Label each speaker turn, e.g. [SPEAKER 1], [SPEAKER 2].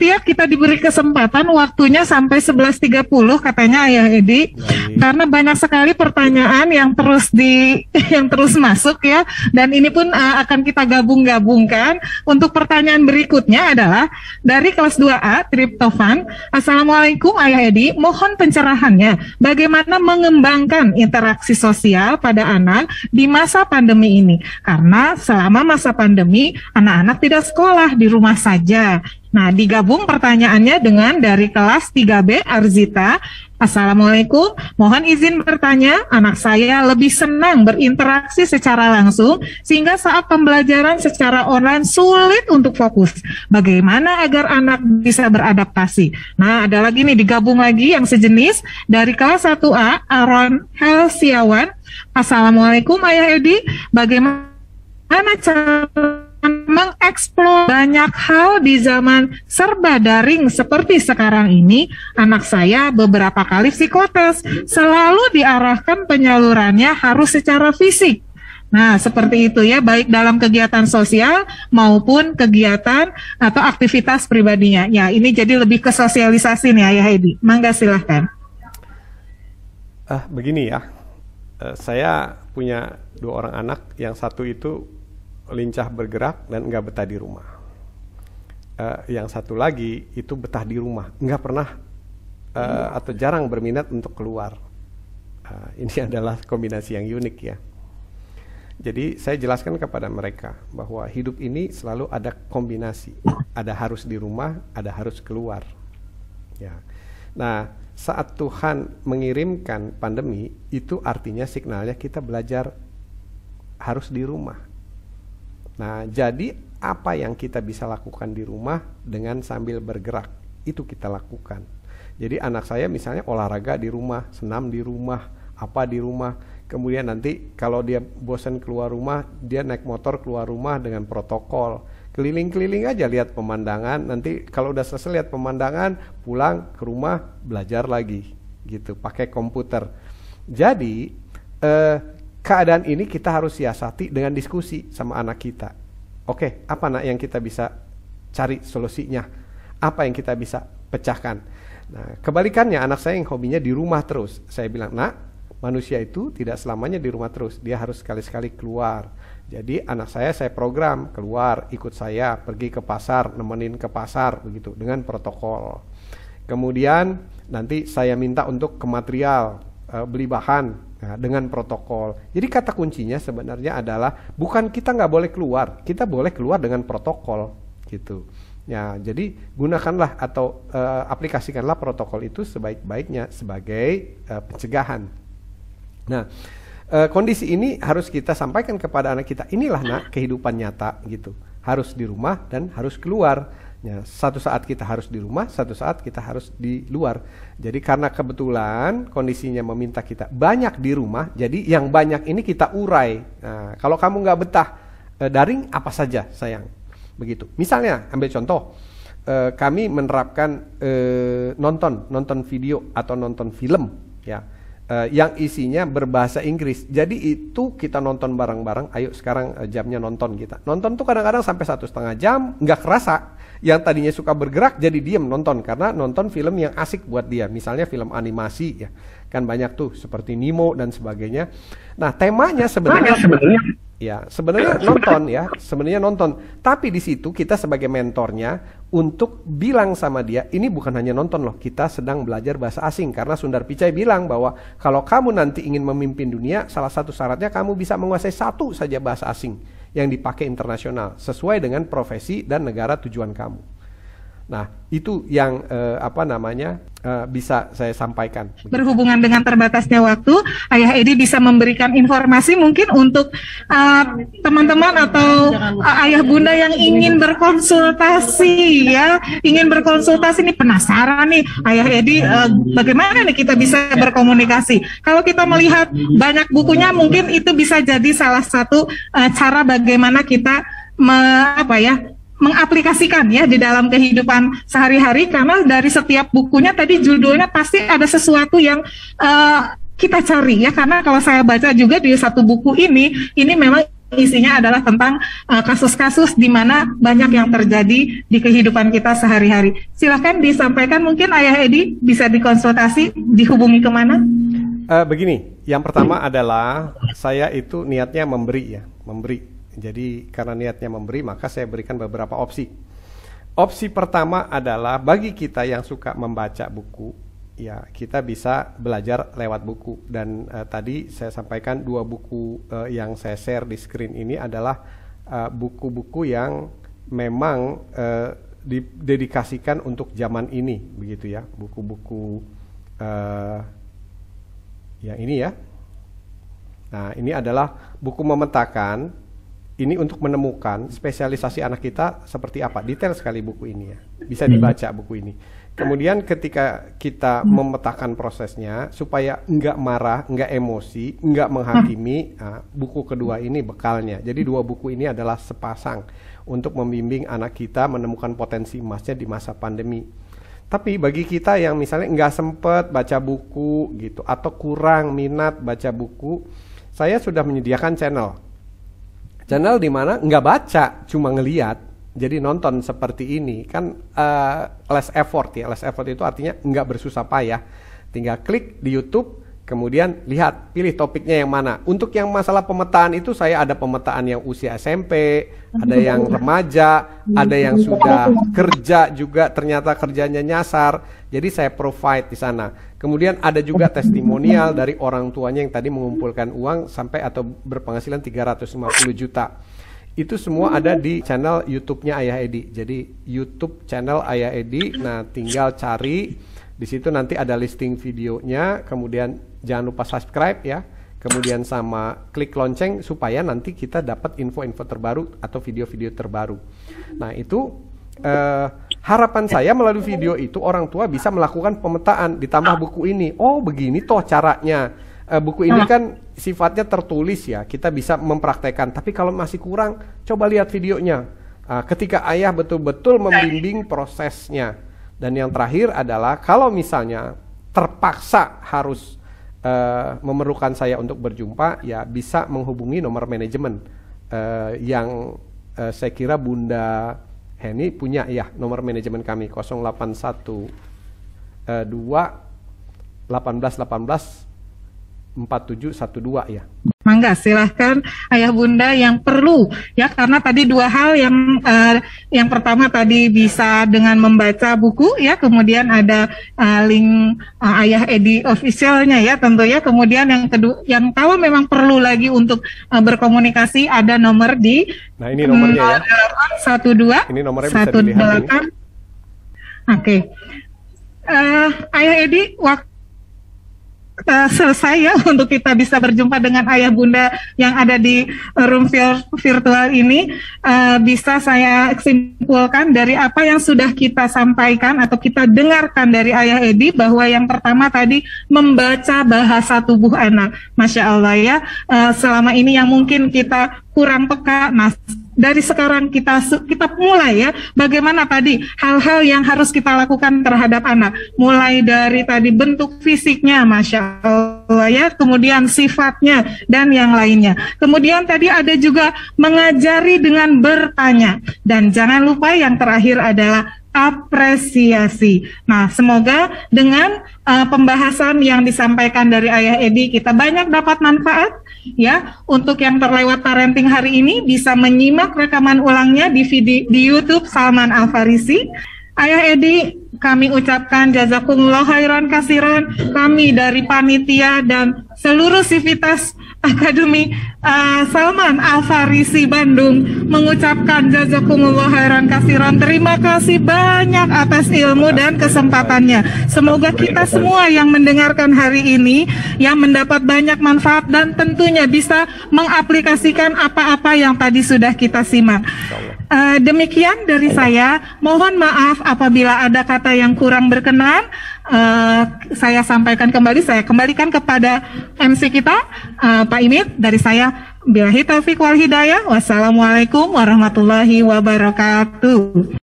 [SPEAKER 1] Tia, kita diberi kesempatan waktunya sampai 11.30 katanya Ayah Edi. Karena banyak sekali pertanyaan yang terus masuk ya. Dan ini pun akan kita gabung-gabungkan. Untuk pertanyaan berikutnya adalah dari kelas 2A, Triptofan. Assalamualaikum Ayah Edi, mohon pencerahannya. Bagaimana mengembangkan interaksi sosial pada anak di masa pandemi ini? Karena selama masa pandemi, anak-anak tidak sekolah, di rumah saja. Nah, digabung pertanyaannya dengan dari kelas 3B, Arzita. Assalamualaikum, mohon izin bertanya, anak saya lebih senang berinteraksi secara langsung, sehingga saat pembelajaran secara online sulit untuk fokus. Bagaimana agar anak bisa beradaptasi? Nah, ada lagi nih, digabung lagi yang sejenis, dari kelas 1A, Aaron Helsiawan. Assalamualaikum Ayah Edi, bagaimana cara mengeksplor banyak hal di zaman serba daring seperti sekarang ini? Anak saya beberapa kali psikotes, selalu diarahkan penyalurannya harus secara fisik. Nah, seperti itu ya, baik dalam kegiatan sosial maupun kegiatan atau aktivitas pribadinya. Ya, ini jadi lebih ke sosialisasi nih Ayah Edi. Mangga silahkan.
[SPEAKER 2] Begini ya, saya punya 2 orang anak, yang satu itu lincah bergerak dan nggak betah di rumah. Yang satu lagi itu betah di rumah, nggak pernah atau jarang berminat untuk keluar. Ini adalah kombinasi yang unik ya. Jadi saya jelaskan kepada mereka bahwa hidup ini selalu ada kombinasi, ada harus di rumah, ada harus keluar. Ya. Nah, saat Tuhan mengirimkan pandemi, itu artinya signalnya kita belajar harus di rumah. Nah, jadi apa yang kita bisa lakukan di rumah dengan sambil bergerak, itu kita lakukan. Jadi anak saya misalnya olahraga di rumah, senam di rumah, apa di rumah. Kemudian nanti kalau dia bosan keluar rumah, dia naik motor keluar rumah dengan protokol. Keliling-keliling aja lihat pemandangan, nanti kalau udah selesai lihat pemandangan, pulang ke rumah belajar lagi gitu, pakai komputer. Jadi keadaan ini kita harus siasati dengan diskusi sama anak kita. Oke, apa nak yang kita bisa cari solusinya? Apa yang kita bisa pecahkan? Nah, kebalikannya anak saya yang hobinya di rumah terus. Saya bilang, nak, manusia itu tidak selamanya di rumah terus. Dia harus sekali-sekali keluar. Jadi anak saya program keluar, ikut saya pergi ke pasar, nemenin ke pasar begitu dengan protokol. Kemudian nanti saya minta untuk ke material, beli bahan. Nah, dengan protokol. Jadi kata kuncinya sebenarnya adalah bukan kita nggak boleh keluar, kita boleh keluar dengan protokol gitu. Ya, jadi gunakanlah atau aplikasikanlah protokol itu sebaik-baiknya sebagai pencegahan. Nah, kondisi ini harus kita sampaikan kepada anak kita. Inilah nak kehidupan nyata gitu. Harus di rumah dan harus keluar. Ya, satu saat kita harus di rumah, satu saat kita harus di luar. Jadi karena kebetulan kondisinya meminta kita banyak di rumah, jadi yang banyak ini kita urai. Nah, kalau kamu nggak betah daring, apa saja sayang, begitu. Misalnya ambil contoh, kami menerapkan nonton video atau nonton film, ya, yang isinya berbahasa Inggris. Jadi itu kita nonton bareng-bareng. Ayo sekarang jamnya nonton kita. Nonton tuh kadang-kadang sampai 1,5 jam, nggak kerasa. Yang tadinya suka bergerak jadi diem nonton karena nonton film yang asik buat dia. Misalnya film animasi ya, kan banyak tuh seperti Nemo dan sebagainya. Nah, temanya sebenarnya nonton. Tapi di situ kita sebagai mentornya untuk bilang sama dia, ini bukan hanya nonton loh, kita sedang belajar bahasa asing. Karena Sundar Pichai bilang bahwa kalau kamu nanti ingin memimpin dunia, salah satu syaratnya kamu bisa menguasai satu saja bahasa asing yang dipakai internasional sesuai dengan profesi dan negara tujuan kamu. Nah, itu yang bisa saya sampaikan.
[SPEAKER 1] Berhubungan dengan terbatasnya waktu, Ayah Edi bisa memberikan informasi mungkin untuk teman-teman atau ayah bunda yang ingin berkonsultasi ya, ini penasaran nih Ayah Edi, bagaimana nih kita bisa berkomunikasi. Kalau kita melihat banyak bukunya, mungkin itu bisa jadi salah satu cara bagaimana kita mengaplikasikan ya di dalam kehidupan sehari-hari, karena dari setiap bukunya tadi judulnya pasti ada sesuatu yang kita cari ya, karena kalau saya baca juga di satu buku ini memang isinya adalah tentang kasus-kasus di mana banyak yang terjadi di kehidupan kita sehari-hari. Silakan disampaikan, mungkin Ayah Edi bisa dikonsultasi, dihubungi kemana?
[SPEAKER 2] Begini, yang pertama adalah saya itu niatnya memberi. Jadi karena niatnya memberi, maka saya berikan beberapa opsi. Opsi pertama adalah bagi kita yang suka membaca buku, ya kita bisa belajar lewat buku. Dan tadi saya sampaikan 2 buku yang saya share di screen ini adalah buku-buku yang memang didedikasikan untuk zaman ini, begitu ya, buku-buku yang ini ya. Nah, ini adalah buku memetakan, ini untuk menemukan spesialisasi anak kita seperti apa. Detail sekali buku ini ya, bisa dibaca buku ini. Kemudian ketika kita memetakan prosesnya supaya enggak marah, enggak emosi, enggak menghakimi, buku kedua ini bekalnya. Jadi 2 buku ini adalah sepasang untuk membimbing anak kita menemukan potensi emasnya di masa pandemi. Tapi bagi kita yang misalnya nggak sempet baca buku gitu, atau kurang minat baca buku, saya sudah menyediakan channel di mana nggak baca, cuma ngeliat, jadi nonton seperti ini kan, less effort ya. Less effort itu artinya nggak bersusah payah, tinggal klik di YouTube, kemudian lihat, pilih topiknya yang mana. Untuk yang masalah pemetaan itu saya ada pemetaan yang usia SMP, ada yang remaja, ada yang sudah kerja juga, ternyata kerjanya nyasar. Jadi saya provide di sana. Kemudian ada juga testimonial dari orang tuanya yang tadi mengumpulkan uang sampai atau berpenghasilan 350 juta. Itu semua ada di channel YouTube-nya Ayah Edi. Jadi YouTube channel Ayah Edi, nah tinggal cari. Di situ nanti ada listing videonya, kemudian jangan lupa subscribe ya, kemudian sama klik lonceng supaya nanti kita dapat info-info terbaru atau video-video terbaru. Nah itu harapan saya melalui video itu orang tua bisa melakukan pemetaan, ditambah buku ini. Oh begini toh caranya. Buku ini kan sifatnya tertulis ya, kita bisa mempraktekkan. Tapi kalau masih kurang, coba lihat videonya. Ketika ayah betul-betul membimbing prosesnya. Dan yang terakhir adalah kalau misalnya terpaksa harus memerlukan saya untuk berjumpa, ya bisa menghubungi nomor manajemen yang saya kira Bunda Heni punya ya, nomor manajemen kami 081 2 18 18 4712 ya.
[SPEAKER 1] Mangga silahkan Ayah Bunda yang perlu ya, karena tadi 2 hal yang pertama tadi bisa dengan membaca buku ya, kemudian ada link Ayah Edi officialnya ya tentu ya, kemudian yang kedua yang kalau memang perlu lagi untuk berkomunikasi ada nomor di
[SPEAKER 2] nah ini nomornya ya
[SPEAKER 1] 0812
[SPEAKER 2] ini nomornya bisa dilihat ini.
[SPEAKER 1] Oke. Ayah Edi, waktu selesai ya untuk kita bisa berjumpa dengan Ayah Bunda yang ada di room virtual ini. Bisa saya simpulkan dari apa yang sudah kita sampaikan atau kita dengarkan dari Ayah Edi, bahwa yang pertama tadi membaca bahasa tubuh anak. Masya Allah ya, selama ini yang mungkin kita kurang peka, nah dari sekarang kita mulai ya, bagaimana tadi hal-hal yang harus kita lakukan terhadap anak, mulai dari tadi bentuk fisiknya, Masya Allah ya, kemudian sifatnya dan yang lainnya. Kemudian tadi ada juga mengajari dengan bertanya, dan jangan lupa yang terakhir adalah apresiasi. Nah, semoga dengan pembahasan yang disampaikan dari Ayah Edi kita banyak dapat manfaat ya. Untuk yang terlewat parenting hari ini bisa menyimak rekaman ulangnya di YouTube Salman Al-Farisi. Ayah Edi, kami ucapkan jazakumullah khairan kasiran. Kami dari panitia dan seluruh sivitas Akademi Salman Al-Farisi Bandung mengucapkan jazakumullah khairan kasiran. Terima kasih banyak atas ilmu dan kesempatannya. Semoga kita semua yang mendengarkan hari ini yang mendapat banyak manfaat dan tentunya bisa mengaplikasikan apa-apa yang tadi sudah kita simak. Demikian dari saya. Mohon maaf apabila ada kata yang kurang berkenan. Saya sampaikan kembali, saya kembalikan kepada MC kita, Pak Imit. Dari saya, billahi taufiq wal hidayah. Wassalamualaikum warahmatullahi wabarakatuh.